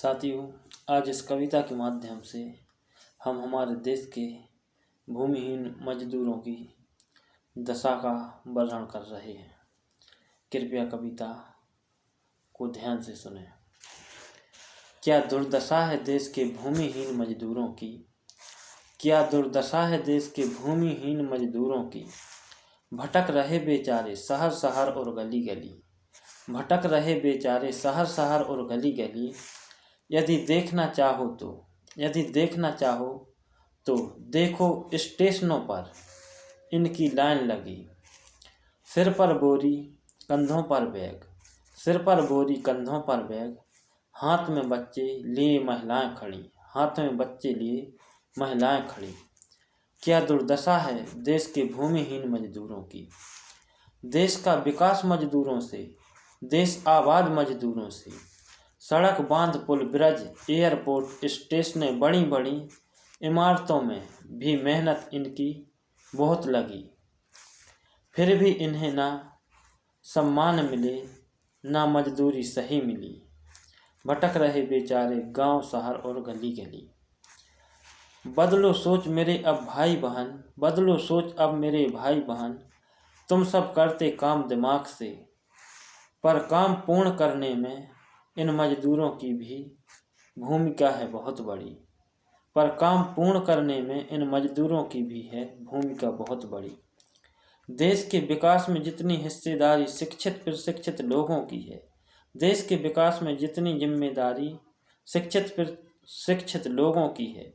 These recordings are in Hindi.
साथियों, आज इस कविता के माध्यम से हम हमारे देश के भूमिहीन मजदूरों की दशा का वर्णन कर रहे हैं। कृपया कविता को ध्यान से सुनें। क्या दुर्दशा है देश के भूमिहीन मजदूरों की, क्या दुर्दशा है देश के भूमिहीन मजदूरों की। भटक रहे बेचारे शहर शहर और गली गली, भटक रहे बेचारे शहर शहर और गली गली। यदि देखना चाहो तो देखो स्टेशनों पर इनकी लाइन लगी। सिर पर बोरी कंधों पर बैग, सिर पर बोरी कंधों पर बैग, हाथ में बच्चे लिए महिलाएं खड़ी, हाथ में बच्चे लिए महिलाएं खड़ी। क्या दुर्दशा है देश के भूमिहीन मजदूरों की। देश का विकास मजदूरों से, देश आबाद मजदूरों से। सड़क बांध पुल ब्रिज एयरपोर्ट स्टेशनें बड़ी बड़ी इमारतों में भी मेहनत इनकी बहुत लगी। फिर भी इन्हें ना सम्मान मिले, ना मजदूरी सही मिली। भटक रहे बेचारे गांव शहर और गली गली। बदलो सोच मेरे अब भाई बहन, बदलो सोच अब मेरे भाई बहन। तुम सब करते काम दिमाग से, पर काम पूर्ण करने में इन मजदूरों की भी भूमिका है बहुत बड़ी। पर काम पूर्ण करने में इन मजदूरों की भी है भूमिका बहुत बड़ी। देश के विकास में जितनी हिस्सेदारी शिक्षित प्रशिक्षित लोगों की है, देश के विकास में जितनी जिम्मेदारी शिक्षित प्रशिक्षित लोगों की है,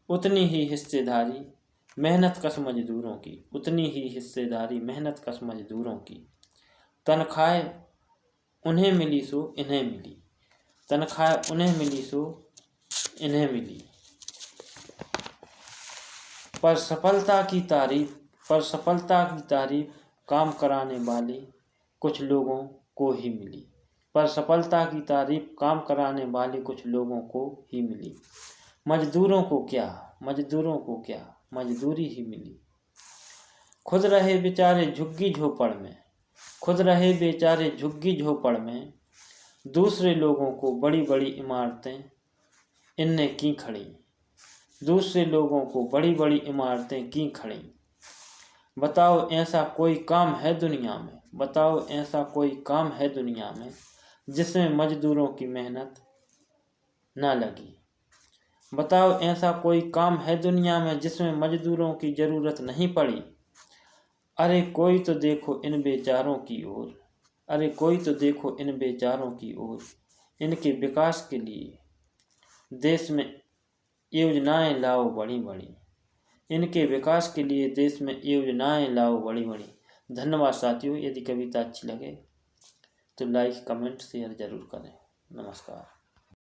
उतनी ही हिस्सेदारी मेहनत कश मजदूरों की, उतनी ही हिस्सेदारी मेहनत कश मजदूरों की। तनख्वाहें उन्हें मिली सो इन्हें मिली, तनख्वाहें उन्हें मिली सो इन्हें मिली। पर सफलता की तारीफ काम कराने वाले कुछ लोगों को ही मिली, पर सफलता की तारीफ काम कराने वाले कुछ लोगों को ही मिली। मजदूरों को क्या मजदूरी ही मिली। खुद रहे बेचारे झुग्गी झोपड़ में, खुद रहे बेचारे झुग्गी झोपड़ में। दूसरे लोगों को बड़ी बड़ी इमारतें इनने की खड़ी, दूसरे लोगों को बड़ी बड़ी इमारतें की खड़ी। बताओ ऐसा कोई काम है दुनिया में, बताओ ऐसा कोई काम है दुनिया में जिसमें मजदूरों की मेहनत ना लगी। बताओ ऐसा कोई काम है दुनिया में जिसमें मजदूरों की ज़रूरत नहीं पड़ी। अरे कोई तो देखो इन बेचारों की ओर, अरे कोई तो देखो इन बेचारों की ओर। इनके विकास के लिए देश में योजनाएं लाओ बड़ी बड़ी, इनके विकास के लिए देश में योजनाएं लाओ बड़ी बड़ी। धन्यवाद साथियों। यदि कविता अच्छी लगे तो लाइक कमेंट शेयर ज़रूर करें। नमस्कार।